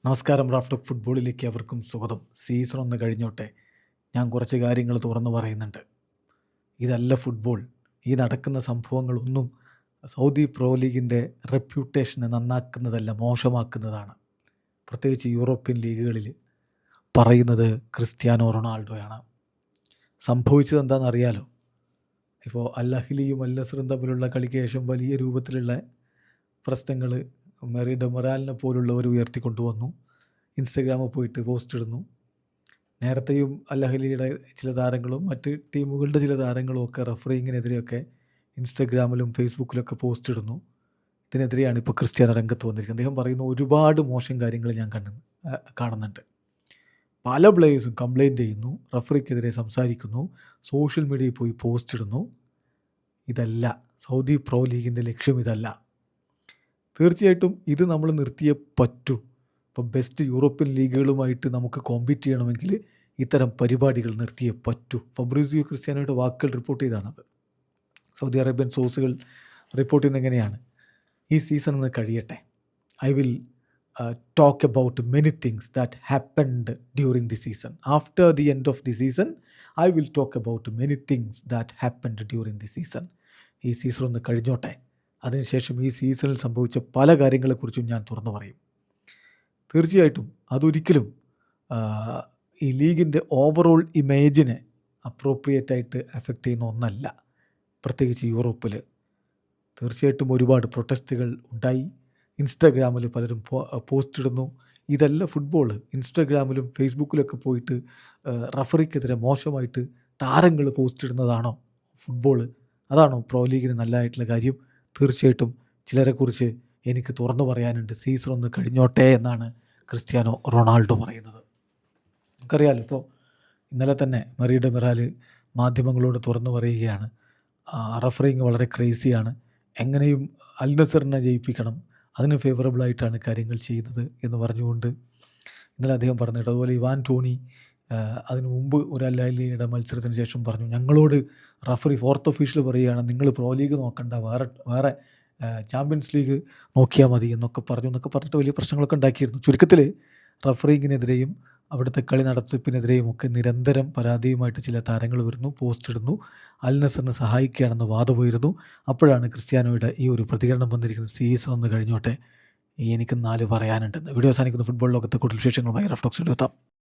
നമസ്കാരം. റാഫ്റ്റോക്ക് ഫുട്ബോളിലേക്ക് അവർക്കും സ്വാഗതം. സീസൺ ഒന്ന് കഴിഞ്ഞോട്ടെ. ഞാൻ കുറച്ച് കാര്യങ്ങൾ തുറന്നു പറയുന്നുണ്ട്. ഇതല്ല ഫുട്ബോൾ. ഈ നടക്കുന്ന സംഭവങ്ങളൊന്നും സൗദി പ്രോ ലീഗിൻ്റെ റെപ്യൂട്ടേഷനെ നന്നാക്കുന്നതല്ല, മോശമാക്കുന്നതാണ്. പ്രത്യേകിച്ച് യൂറോപ്യൻ ലീഗുകളിൽ പറയുന്നത് ക്രിസ്ത്യാനോ റൊണാൾഡോയാണ്. സംഭവിച്ചത് എന്താണെന്നറിയാലോ. ഇപ്പോൾ അൽ അഹ്ലിയും അൽ നസറും തമ്മിലുള്ള കളിക്ക് ശേഷം വലിയ രൂപത്തിലുള്ള പ്രശ്നങ്ങൾ മെറി ഡെമറാലിനെ പോലുള്ളവർ ഉയർത്തിക്കൊണ്ടുവന്നു. ഇൻസ്റ്റഗ്രാമിൽ പോയിട്ട് പോസ്റ്റ് ഇടുന്നു. നേരത്തെയും അൽ അഹ്ലിയുടെ ചില താരങ്ങളും മറ്റ് ടീമുകളുടെ ചില താരങ്ങളും ഒക്കെ റഫറിങ്ങിനെതിരെയൊക്കെ ഇൻസ്റ്റഗ്രാമിലും ഫേസ്ബുക്കിലൊക്കെ പോസ്റ്റ് ഇടുന്നു. ഇതിനെതിരെയാണ് ഇപ്പോൾ ക്രിസ്ത്യാനോ രംഗത്ത് വന്നിരിക്കുന്നത്. അദ്ദേഹം പറയുന്ന ഒരുപാട് മോശം കാര്യങ്ങൾ ഞാൻ കാണുന്നുണ്ട്. പല പ്ലേയേഴ്സും കംപ്ലയിൻ്റ് ചെയ്യുന്നു, റഫറിക്കെതിരെ സംസാരിക്കുന്നു, സോഷ്യൽ മീഡിയയിൽ പോയി പോസ്റ്റ് ഇടുന്നു. ഇതല്ല സൗദി പ്രോ ലീഗിൻ്റെ ലക്ഷ്യം, ഇതല്ല. തീർച്ചയായിട്ടും ഇത് നമ്മൾ നിർത്തിയേ പറ്റൂ. ഇപ്പോൾ ബെസ്റ്റ് യൂറോപ്യൻ ലീഗുകളുമായിട്ട് നമുക്ക് കോമ്പീറ്റ് ചെയ്യണമെങ്കിൽ ഇത്തരം പരിപാടികൾ നിർത്തിയേ പറ്റൂ. ഫബ്രീസിയോ ക്രിസ്ത്യാനോയുടെ വാക്കുകൾ റിപ്പോർട്ട് ചെയ്താണത്. സൗദി അറേബ്യൻ സോഴ്സുകൾ റിപ്പോർട്ട് ചെയ്യുന്നത് എങ്ങനെയാണ്: ഈ സീസൺ ഒന്ന് കഴിയട്ടെ, I will talk about many things that happened during the season. After the end of the season, I will talk about many things that happened during the season. ഈ season ഒന്ന് കഴിഞ്ഞോട്ടെ, അതിനുശേഷം ഈ സീസണിൽ സംഭവിച്ച പല കാര്യങ്ങളെക്കുറിച്ചും ഞാൻ തുറന്നു പറയും. തീർച്ചയായിട്ടും അതൊരിക്കലും ഈ ലീഗിൻ്റെ ഓവറോൾ ഇമേജിനെ അപ്രോപ്രിയേറ്റായിട്ട് എഫക്റ്റ് ചെയ്യുന്ന ഒന്നല്ല. പ്രത്യേകിച്ച് യൂറോപ്പിൽ തീർച്ചയായിട്ടും ഒരുപാട് പ്രൊട്ടസ്റ്റുകൾ ഉണ്ടായി. ഇൻസ്റ്റാഗ്രാമിൽ പലരും പോസ്റ്റ് ഇടുന്നു. ഇതല്ല ഫുട്ബോൾ. ഇൻസ്റ്റാഗ്രാമിലും ഫേസ്ബുക്കിലൊക്കെ പോയിട്ട് റഫറിക്കെതിരെ മോശമായിട്ട് താരങ്ങൾ പോസ്റ്റ് ഇടുന്നതാണോ ഫുട്ബോൾ? അതാണോ പ്രോ ലീഗിന് നല്ലതായിട്ടുള്ള കാര്യം? തീർച്ചയായിട്ടും ചിലരെക്കുറിച്ച് എനിക്ക് തുറന്നു പറയാനുണ്ട്. സീസൺ ഒന്ന് കഴിഞ്ഞോട്ടെ എന്നാണ് ക്രിസ്ത്യാനോ റൊണാൾഡോ പറയുന്നത്. നമുക്കറിയാമല്ലോ, ഇപ്പോൾ ഇന്നലെ തന്നെ മെറി ഡെമറാൽ മാധ്യമങ്ങളോട് തുറന്നു പറയുകയാണ്, റഫറിങ് വളരെ ക്രേസിയാണ്, എങ്ങനെയും അൽ നസറിനെ ജയിപ്പിക്കണം, അതിന് ഫേവറബിളായിട്ടാണ് കാര്യങ്ങൾ ചെയ്യുന്നത് എന്ന് പറഞ്ഞുകൊണ്ട് ഇന്നലെ അദ്ദേഹം പറഞ്ഞിട്ട്. അതുപോലെ ഇവാൻ ടോണി അതിനു മുമ്പ് ഒരു അൽ അഹ്ലിയുടെ മത്സരത്തിന് ശേഷം പറഞ്ഞു, ഞങ്ങളോട് റഫറി ഫോർത്ത് ഒഫീഷ്യൽ പറയുകയാണ്, നിങ്ങൾ പ്രോ ലീഗ് നോക്കണ്ട, വേറെ ചാമ്പ്യൻസ് ലീഗ് നോക്കിയാൽ മതി എന്നൊക്കെ പറഞ്ഞിട്ട് വലിയ പ്രശ്നങ്ങളൊക്കെ ഉണ്ടാക്കിയിരുന്നു. ചുരുക്കത്തിൽ റഫറിങ്ങിനെതിരെയും അവിടുത്തെ കളി നടത്തിപ്പിനെതിരെയും ഒക്കെ നിരന്തരം പരാതിയുമായിട്ട് ചില താരങ്ങൾ വരുന്നു, പോസ്റ്റ് ഇടുന്നു, അൽ നസറിനെ സഹായിക്കുകയാണെന്ന് വാദമുയരുന്നു. അപ്പോഴാണ് ക്രിസ്ത്യാനോയുടെ ഈ ഒരു പ്രതികരണം വന്നിരിക്കുന്നത്. സീസൺ ഒന്ന് കഴിഞ്ഞോട്ടെ, എനിക്ക് 4 പറയാനുണ്ടെന്ന്. വീഡിയോ അവസാനിക്കുന്ന ഫുട്ബോൾ ലോകത്തെ കൂടുതൽ വിശേഷങ്ങളുമായി റാഫ്റ്റോക്സിൽ എത്താം.